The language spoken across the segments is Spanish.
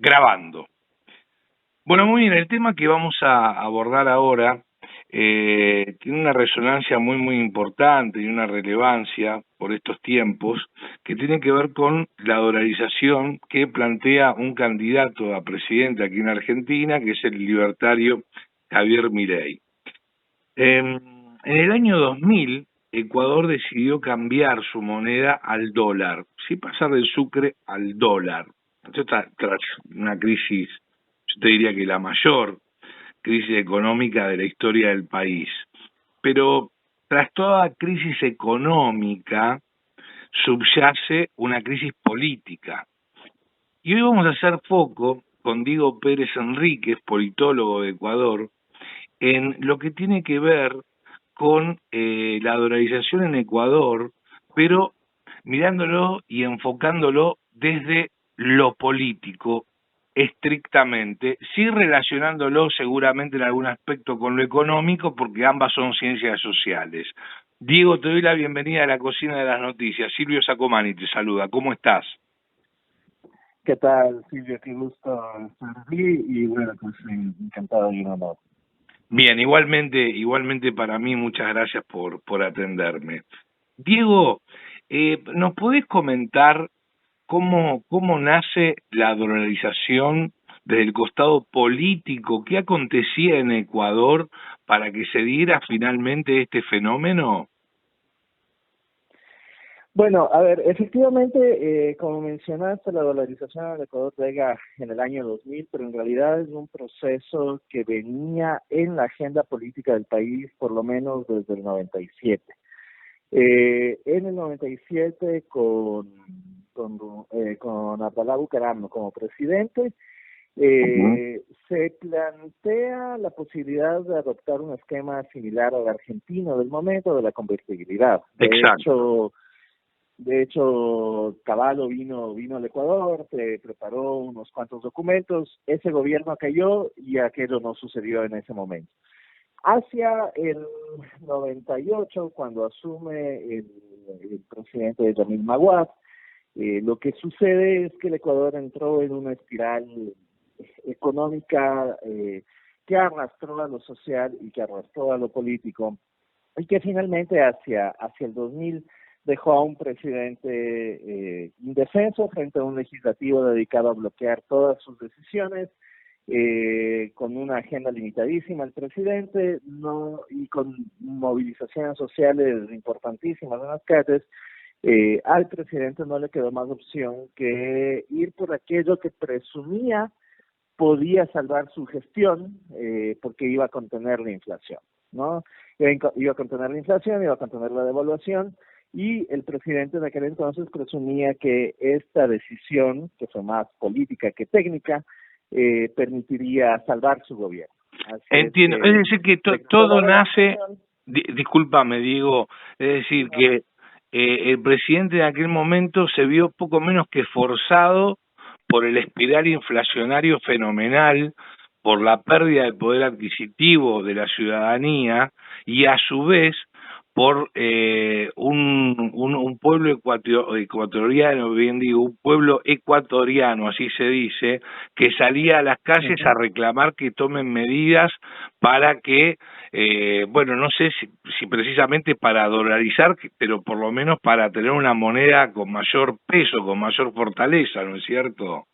Grabando. Bueno, muy bien, el tema que vamos a abordar ahora tiene una resonancia muy importante y una relevancia por estos tiempos que tiene que ver con la dolarización que plantea un candidato a presidente aquí en Argentina, que es el libertario Javier Milei. En el año 2000, Ecuador decidió cambiar su moneda al dólar, sí pasar del sucre al dólar. Esto tras una crisis, yo te diría que la mayor crisis económica de la historia del país. Pero tras toda crisis económica subyace una crisis política. Y hoy vamos a hacer foco con Diego Pérez Enríquez, politólogo de Ecuador, en lo que tiene que ver con la dolarización en Ecuador, pero mirándolo y enfocándolo desde lo político estrictamente, sí relacionándolo seguramente en algún aspecto con lo económico, porque ambas son ciencias sociales. Diego, te doy la bienvenida a la cocina de las noticias. Silvio Sacomani te saluda. ¿Cómo estás? ¿Qué tal, Silvia? Qué gusto estar aquí y bueno, pues encantado y un honor. Bien, igualmente para mí, muchas gracias por atenderme. Diego, ¿nos podés comentar cómo nace la dolarización desde el costado político? ¿Qué acontecía en Ecuador para que se diera finalmente este fenómeno? Bueno, a ver, efectivamente, como mencionaste, la dolarización en Ecuador llega en el año 2000, pero en realidad es un proceso que venía en la agenda política del país por lo menos desde el 97. En el 97, con Abdalá Bucaram como presidente, Ujú. se plantea la posibilidad de adoptar un esquema similar al argentino del momento de la convertibilidad. Exacto. De hecho, Cavallo vino al Ecuador, se preparó unos cuantos documentos, ese gobierno cayó y aquello no sucedió en ese momento. Hacia el 98, cuando asume el presidente Yamil Maguad, lo que sucede es que el Ecuador entró en una espiral económica que arrastró a lo social y que arrastró a lo político, y que finalmente hacia el 2000 dejó a un presidente indefenso frente a un legislativo dedicado a bloquear todas sus decisiones, con una agenda limitadísima al presidente, no, y con movilizaciones sociales importantísimas en las calles. Al presidente no le quedó más opción que ir por aquello que presumía podía salvar su gestión, porque iba a contener la inflación, ¿no? Iba a contener la inflación, iba a contener la devaluación, y el presidente de aquel entonces presumía que esta decisión, que fue más política que técnica, permitiría salvar su gobierno. Así es Entiendo, es que decir que se todo tomó la nace, decisión. discúlpame, digo, es decir No, que el presidente en aquel momento se vio poco menos que forzado por el espiral inflacionario fenomenal, por la pérdida del poder adquisitivo de la ciudadanía y a su vez por un pueblo ecuatoriano, bien digo, un pueblo ecuatoriano, así se dice, que salía a las calles a uh-huh. reclamar que tomen medidas para que, bueno, no sé si precisamente para dolarizar, pero por lo menos para tener una moneda con mayor peso, con mayor fortaleza, ¿no es cierto?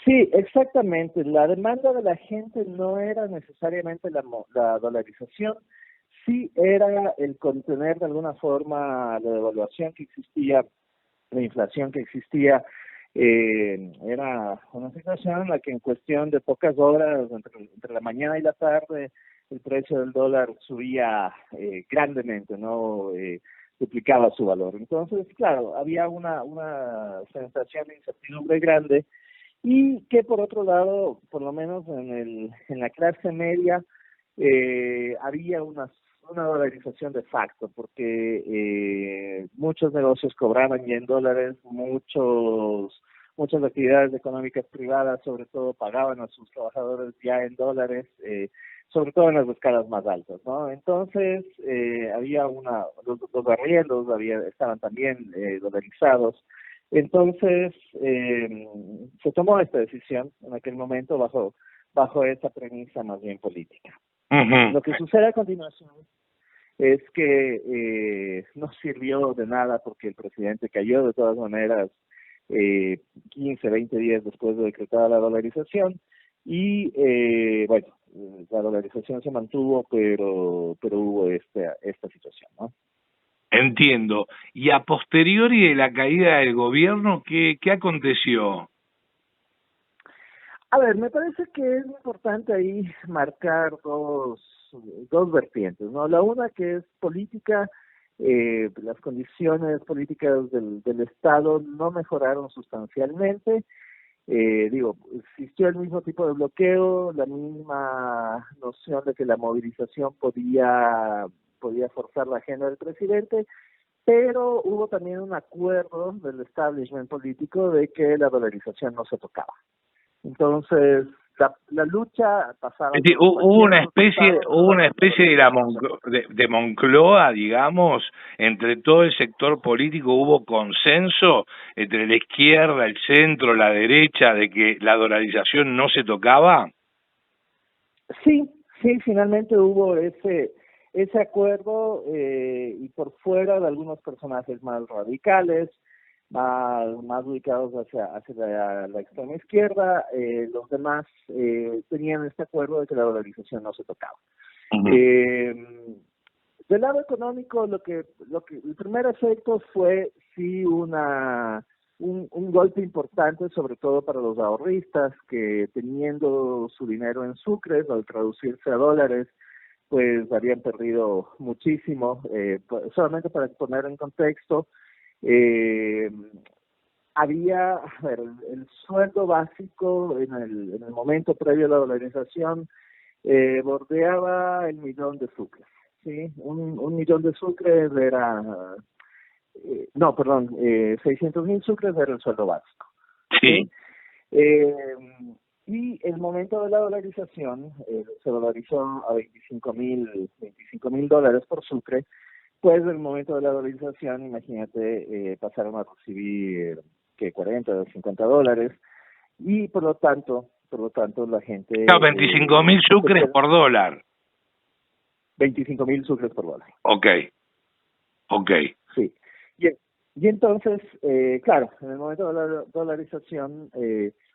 Sí, exactamente. La demanda de la gente no era necesariamente la dolarización, sí era el contener de alguna forma la devaluación que existía, la inflación que existía. Era una situación en la que en cuestión de pocas horas, entre la mañana y la tarde, el precio del dólar subía grandemente, ¿no? Duplicaba su valor. Entonces, claro, había una sensación de incertidumbre grande, y que por otro lado, por lo menos en la clase media, había una dolarización de facto, porque muchos negocios cobraban ya en dólares, muchas actividades económicas privadas sobre todo pagaban a sus trabajadores ya en dólares, sobre todo en las escalas más altas, ¿no? Entonces, había los arriendos estaban también dolarizados. Entonces, se tomó esta decisión en aquel momento bajo esa premisa más bien política. Lo que sucede a continuación es que no sirvió de nada porque el presidente cayó de todas maneras 15, 20 días después de decretada la dolarización y bueno, la dolarización se mantuvo, pero hubo esta situación, ¿no? Entiendo. Y a posteriori de la caída del gobierno, ¿qué aconteció? A ver, me parece que es importante ahí marcar dos vertientes, ¿no? La una que es política, las condiciones políticas del Estado no mejoraron sustancialmente. Digo, existió el mismo tipo de bloqueo, la misma noción de que la movilización podía forzar la agenda del presidente, pero hubo también un acuerdo del establishment político de que la dolarización no se tocaba. Entonces, la lucha pasaba Es decir, por cualquier resultado. hubo una especie de Moncloa, digamos, entre todo el sector político hubo consenso entre la izquierda, el centro, la derecha, de que la dolarización no se tocaba. Sí, sí, finalmente hubo ese acuerdo y por fuera de algunos personajes más radicales, más ubicados hacia la extrema izquierda, los demás tenían este acuerdo de que la dolarización no se tocaba. Del lado económico, el primer efecto fue sí un golpe importante, sobre todo para los ahorristas que teniendo su dinero en sucres, al traducirse a dólares, pues habían perdido muchísimo. Solamente para poner en contexto, había, a ver, el sueldo básico en el momento previo a la dolarización bordeaba el 1.000.000 de sucres, ¿sí? Un millón de sucres era, no, perdón, 600.000 sucres era el sueldo básico. Sí. Y el momento de la dolarización, se dolarizó a 25.000 dólares por sucre, pues el momento de la dolarización, imagínate, pasaron a recibir que 40 o 50 dólares, y por lo tanto la gente... Claro, 25.000 sucres por dólar. 25.000 sucres por dólar. Ok. Sí. Y entonces, claro, en el momento de la dolarización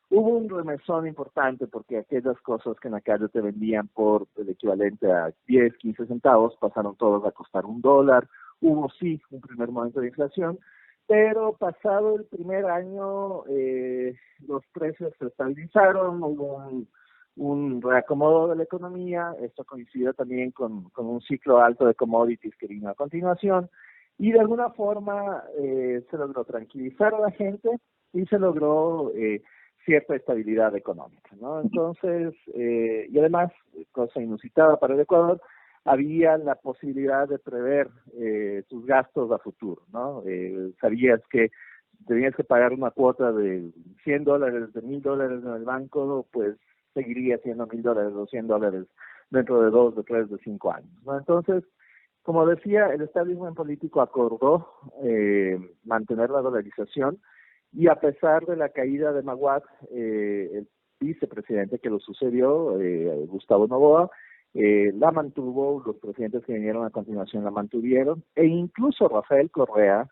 hubo un remesón importante porque aquellas cosas que en la calle te vendían por el equivalente a 10, 15 centavos pasaron todos a costar $1. Hubo sí un primer momento de inflación, pero pasado el primer año los precios se estabilizaron, hubo un reacomodo de la economía. Esto coincide también con un ciclo alto de commodities que vino a continuación, y de alguna forma se logró tranquilizar a la gente y se logró cierta estabilidad económica, ¿no? Entonces, y además, cosa inusitada para el Ecuador, había la posibilidad de prever tus gastos a futuro, ¿no? Sabías que tenías que pagar una cuota de $100, de $1.000 en el banco, pues seguiría siendo $1.000 o $100 dentro de 2, de 3, de 5 años, ¿no? Entonces, como decía, el establishment político acordó mantener la dolarización, y a pesar de la caída de Maguad, el vicepresidente que lo sucedió, Gustavo Noboa, la mantuvo, los presidentes que vinieron a continuación la mantuvieron, e incluso Rafael Correa.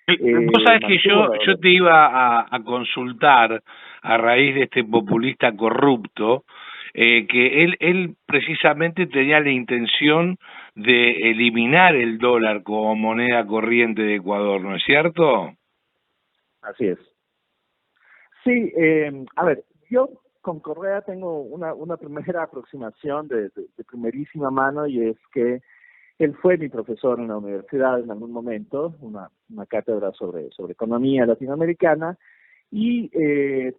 Vos sabés que yo te iba a consultar a raíz de este populista corrupto, que él precisamente tenía la intención de eliminar el dólar como moneda corriente de Ecuador, ¿no es cierto? Así es. Sí, a ver, yo con Correa tengo una primera aproximación de primerísima mano, y es que él fue mi profesor en la universidad en algún momento, una cátedra sobre economía latinoamericana, y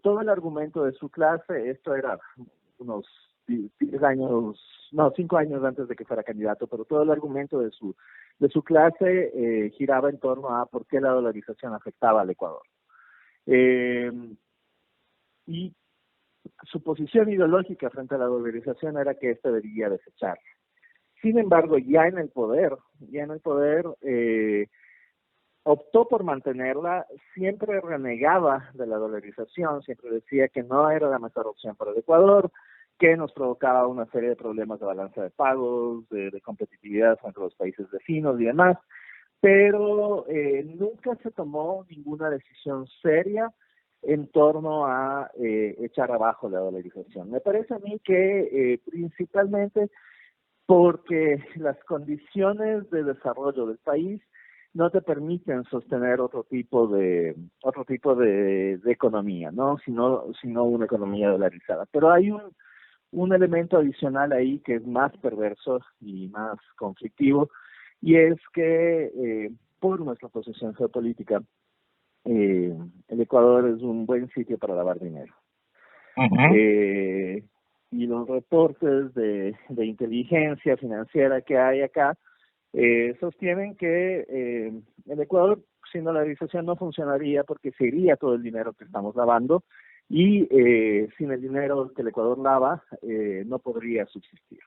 todo el argumento de su clase, esto era unos 10 años, no, 5 años antes de que fuera candidato, pero todo el argumento de su clase giraba en torno a por qué la dolarización afectaba al Ecuador. Y su posición ideológica frente a la dolarización era que éste debía desechar. Sin embargo, ya en el poder, optó por mantenerla, siempre renegaba de la dolarización, siempre decía que no era la mejor opción para el Ecuador, que nos provocaba una serie de problemas de balanza de pagos, de competitividad entre los países vecinos y demás, pero nunca se tomó ninguna decisión seria en torno a echar abajo la dolarización. Me parece a mí que principalmente porque las condiciones de desarrollo del país no te permiten sostener otro tipo de economía, ¿no? Sino una economía dolarizada. Pero hay un elemento adicional ahí que es más perverso y más conflictivo, y es que por nuestra posición geopolítica, el Ecuador es un buen sitio para lavar dinero. Ujú. Eh, y los reportes de inteligencia financiera que hay acá sostienen que el Ecuador sin dolarización no funcionaría porque se iría todo el dinero que estamos lavando y sin el dinero que el Ecuador lava no podría subsistir,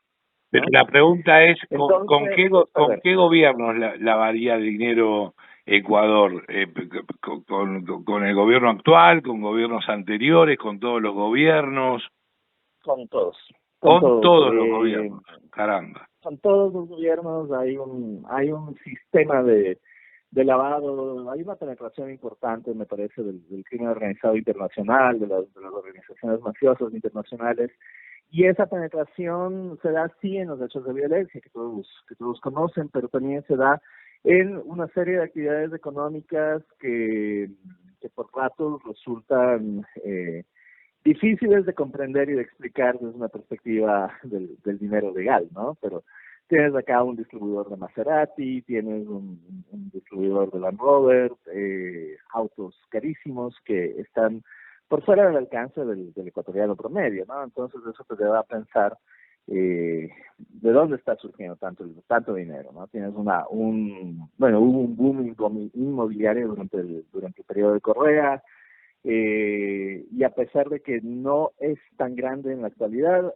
Pero ¿no? la pregunta es, Entonces, a con ver, qué gobiernos lavaría dinero Ecuador? Con el gobierno actual, con gobiernos anteriores, con todos los gobiernos? con todos, con Con todos. todos los gobiernos, caramba. Con todos los gobiernos hay un sistema de lavado, hay una penetración importante, me parece, del crimen organizado internacional, de las organizaciones mafiosas internacionales, y esa penetración se da sí en los hechos de violencia que todos conocen, pero también se da en una serie de actividades económicas que por ratos resultan difíciles de comprender y de explicar desde una perspectiva del dinero legal, ¿no? Pero tienes acá un distribuidor de Maserati, tienes un distribuidor de Land Rover, autos carísimos que están por fuera del alcance del ecuatoriano promedio, ¿no? Entonces eso te lleva a pensar de dónde está surgiendo tanto dinero, ¿no? Tienes hubo un boom inmobiliario durante el periodo de Correa, y a pesar de que no es tan grande en la actualidad,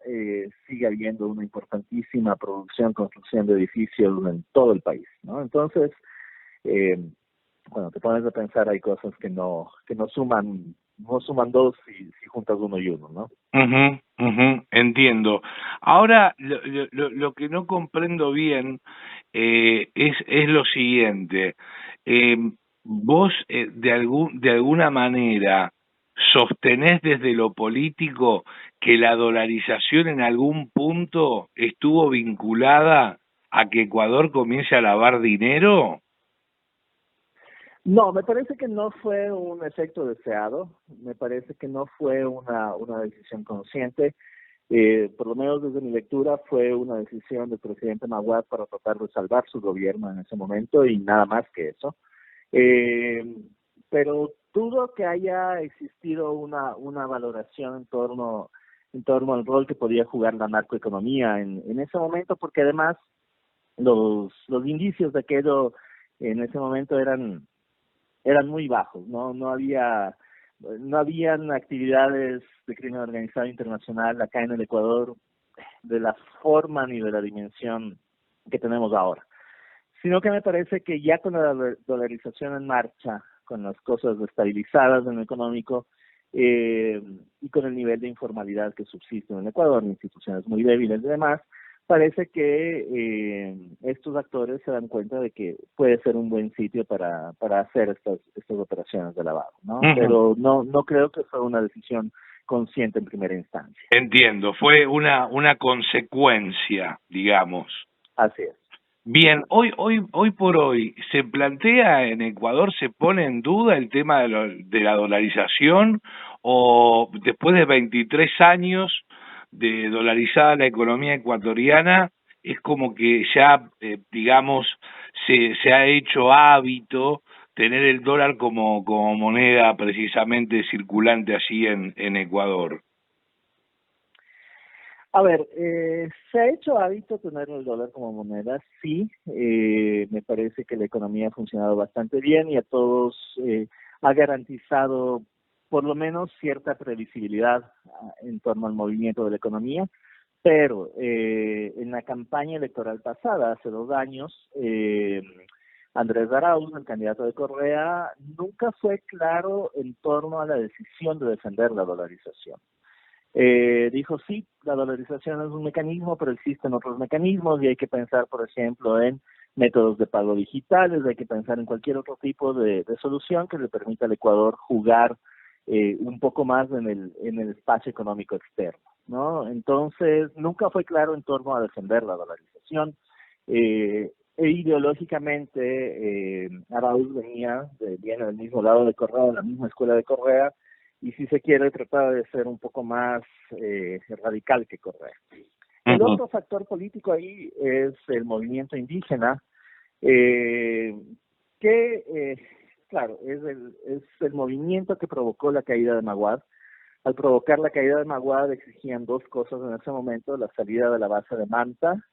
sigue habiendo una importantísima construcción de edificios en todo el país, ¿no? Entonces, eh, cuando te pones a pensar, hay cosas que no suman dos si juntas uno y uno, ¿no? Ujú, ujú, entiendo. Ahora, lo que no comprendo bien es lo siguiente. Eh, vos, de alguna manera, sostenés desde lo político que la dolarización en algún punto estuvo vinculada a que Ecuador comience a lavar dinero. No, me parece que no fue un efecto deseado, me parece que no fue una decisión consciente. Por lo menos desde mi lectura fue una decisión del presidente Maguad para tratar de salvar su gobierno en ese momento y nada más que eso. Eh, pero dudo que haya existido una valoración en torno al rol que podía jugar la narcoeconomía en ese momento, porque además los indicios de aquello en ese momento eran muy bajos, no habían actividades de crimen organizado internacional acá en el Ecuador de la forma ni de la dimensión que tenemos ahora, sino que me parece que ya con la dolarización en marcha, con las cosas estabilizadas en lo económico, y con el nivel de informalidad que subsiste en el Ecuador, instituciones muy débiles y demás, parece que estos actores se dan cuenta de que puede ser un buen sitio para hacer estas operaciones de lavado, ¿no? Ujú. Pero no creo que fue una decisión consciente en primera instancia. Entiendo, fue una consecuencia, digamos. Así es. Bien, hoy por hoy, ¿se plantea en Ecuador, se pone en duda el tema de la dolarización o después de 23 años de dolarizada la economía ecuatoriana, es como que ya, digamos, se ha hecho hábito tener el dólar como moneda precisamente circulante así en Ecuador? A ver, se ha hecho hábito tener el dólar como moneda, sí, me parece que la economía ha funcionado bastante bien y a todos ha garantizado por lo menos cierta previsibilidad en torno al movimiento de la economía, pero en la campaña electoral pasada, hace 2 años, Andrés Arauz, el candidato de Correa, nunca fue claro en torno a la decisión de defender la dolarización. Dijo, sí, la dolarización es un mecanismo, pero existen otros mecanismos y hay que pensar, por ejemplo, en métodos de pago digitales, hay que pensar en cualquier otro tipo de solución que le permita al Ecuador jugar un poco más en el espacio económico externo, ¿no? Entonces, nunca fue claro en torno a defender la dolarización. Ideológicamente, Arauz viene del mismo lado de Correa, de la misma escuela de Correa, y si se quiere tratar de ser un poco más radical que Correa. El otro factor político ahí es el movimiento indígena, claro, es el movimiento que provocó la caída de Maguad. Al provocar la caída de Maguad exigían dos cosas en ese momento: la salida de la base de Manta,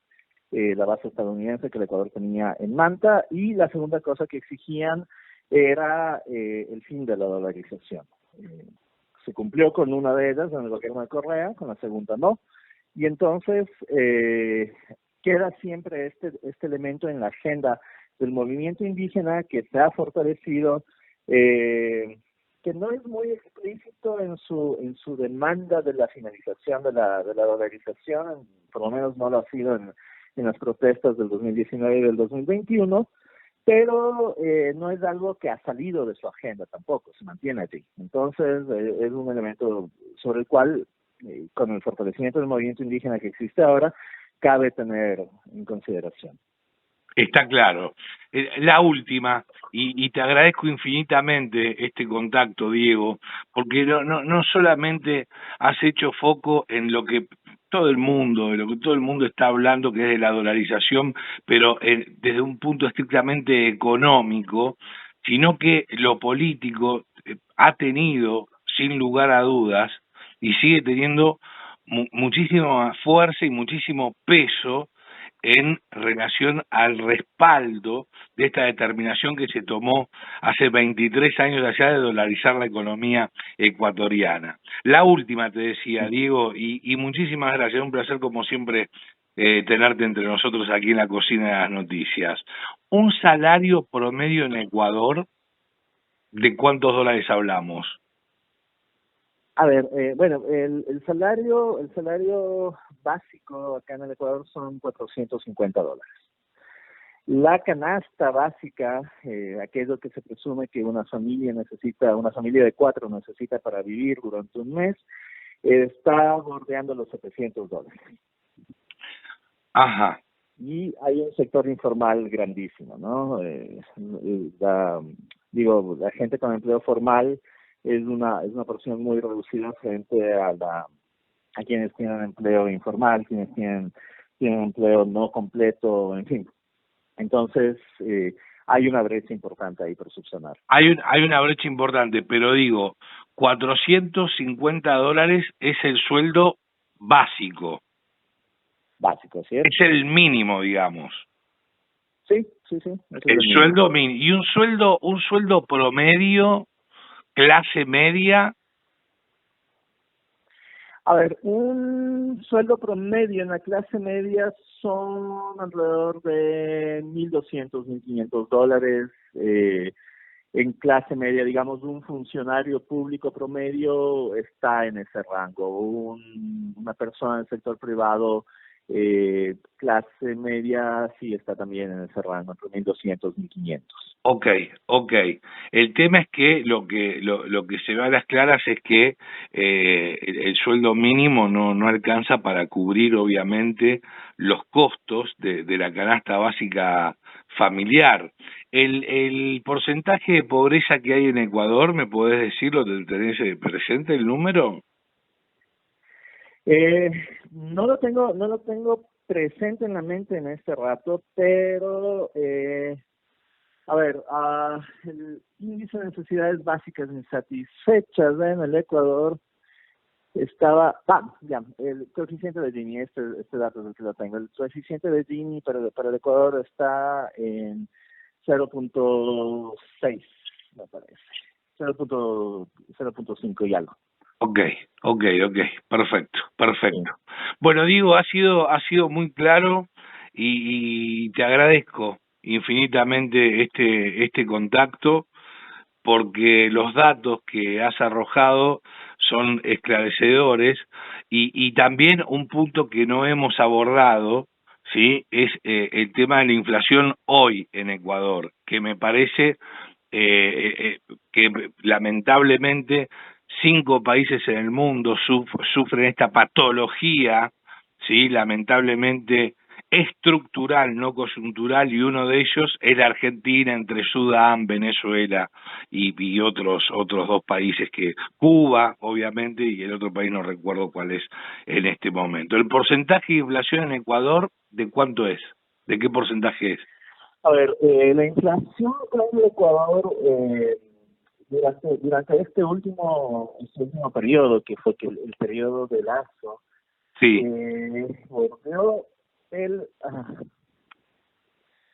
la base estadounidense que el Ecuador tenía en Manta, y la segunda cosa que exigían era el fin de la dolarización. Se cumplió con una de ellas en el gobierno de Correa, con la segunda no, y entonces queda siempre este elemento en la agenda del movimiento indígena que se ha fortalecido, que no es muy explícito en su demanda de la finalización de la dolarización, por lo menos no lo ha sido en las protestas del 2019 y del 2021, pero no es algo que ha salido de su agenda tampoco, se mantiene allí. Entonces, es un elemento sobre el cual, con el fortalecimiento del movimiento indígena que existe ahora, cabe tener en consideración. Está claro. La última, y te agradezco infinitamente este contacto, Diego, porque no solamente has hecho foco en lo que todo el mundo, de lo que todo el mundo está hablando, que es de la dolarización, pero desde un punto estrictamente económico, sino que lo político ha tenido, sin lugar a dudas, y sigue teniendo muchísima fuerza y muchísimo peso en relación al respaldo de esta determinación que se tomó hace 23 años allá de dolarizar la economía ecuatoriana. La última, te decía, Diego, y muchísimas gracias, un placer como siempre tenerte entre nosotros aquí en la cocina de las noticias. Un salario promedio en Ecuador, ¿de cuántos dólares hablamos? A ver, bueno, el salario básico acá en el Ecuador son $450. La canasta básica, aquello que se presume que una familia de cuatro necesita para vivir durante un mes, está bordeando los $700. Ajá. Y hay un sector informal grandísimo, ¿no? La gente con empleo formal es una porción muy reducida frente a quienes tienen empleo informal, quienes tienen empleo no completo, en fin. Entonces, hay una brecha importante ahí por subsanar. Hay una brecha importante, pero digo, $450 es el sueldo básico. Básico, ¿cierto? Es el mínimo, digamos. Sí. El sueldo mínimo. Y un sueldo promedio, clase media. A ver, un sueldo promedio en la clase media son alrededor de $1,200, $1,500. En clase media, digamos, un funcionario público promedio está en ese rango. Una persona del sector privado, clase media, sí está también en ese rango, entre 1,200 y 1,500. Ok. El tema es que lo que se ve a las claras es que el sueldo mínimo no alcanza para cubrir, obviamente, los costos de la canasta básica familiar. El porcentaje de pobreza que hay en Ecuador, ¿me podés decirlo? ¿Tenés presente el número? No lo tengo presente en la mente en este rato, pero a ver, el índice de necesidades básicas insatisfechas en el Ecuador estaba, el coeficiente de Gini, este dato es el que lo tengo, el coeficiente de Gini para el Ecuador está en 0.6, me parece, 0.5 y algo. Ok, perfecto. Bueno, Diego, ha sido muy claro y te agradezco infinitamente este contacto, porque los datos que has arrojado son esclarecedores y también un punto que no hemos abordado, ¿sí? Es el tema de la inflación hoy en Ecuador, que me parece que lamentablemente 5 países en el mundo sufren esta patología, ¿sí? Lamentablemente estructural, no coyuntural, y uno de ellos es la Argentina, entre Sudán, Venezuela y otros 2 países, que Cuba, obviamente, y el otro país no recuerdo cuál es en este momento. ¿El porcentaje de inflación en Ecuador de cuánto es? ¿De qué porcentaje es? A ver, la inflación en el Ecuador durante este último periodo, que fue el periodo de Lazo, Sí, volvió el...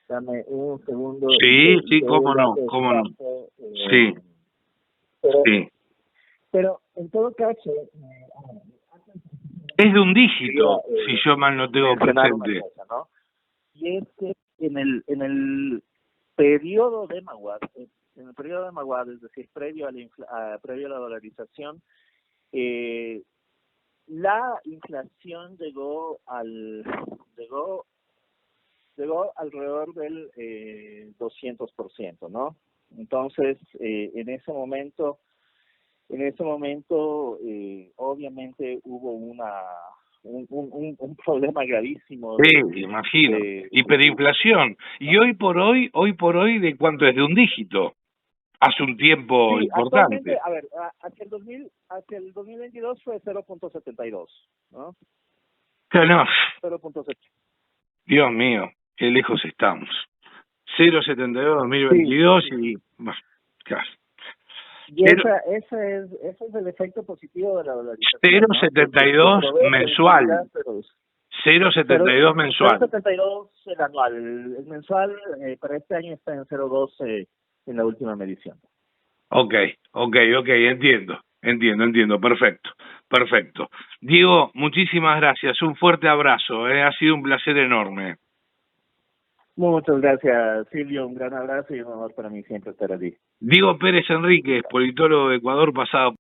dame un segundo. sí, Doy el cómo no, dato cómo no. exacto, Sí, pero, sí. pero en todo caso, Es de un quería dígito, si yo mal no tengo mencionar una presente. cosa, ¿no? Y es que en el periodo de Maguad, es decir, previo a la dolarización, la inflación llegó alrededor del 200%, ¿no? Entonces, en ese momento, obviamente hubo un problema gravísimo Sí, imagino. de, Hiperinflación. Y hoy por hoy, ¿de cuánto es? De un dígito. Hace un tiempo sí, actualmente, importante. a ver, hacia el 2022 fue 0.72, ¿no? No, no, 0.7. Dios mío, qué lejos estamos. 0,72 Sí, 2022 y... Bueno, claro. y Cero- ese es el efecto positivo de la dolarización, ¿no? Que 0,72 provee mensual. previsibilidad, pero 0,72 mensual. 0.72 el anual. El mensual para este año está en 0.12 en la última medición. Ok, entiendo, perfecto. Diego, muchísimas gracias, un fuerte abrazo, ha sido un placer enorme. Muchas gracias, Silvio. Un gran abrazo y un honor para mí siempre estar allí. Diego Pérez Enríquez, politólogo de Ecuador, pasado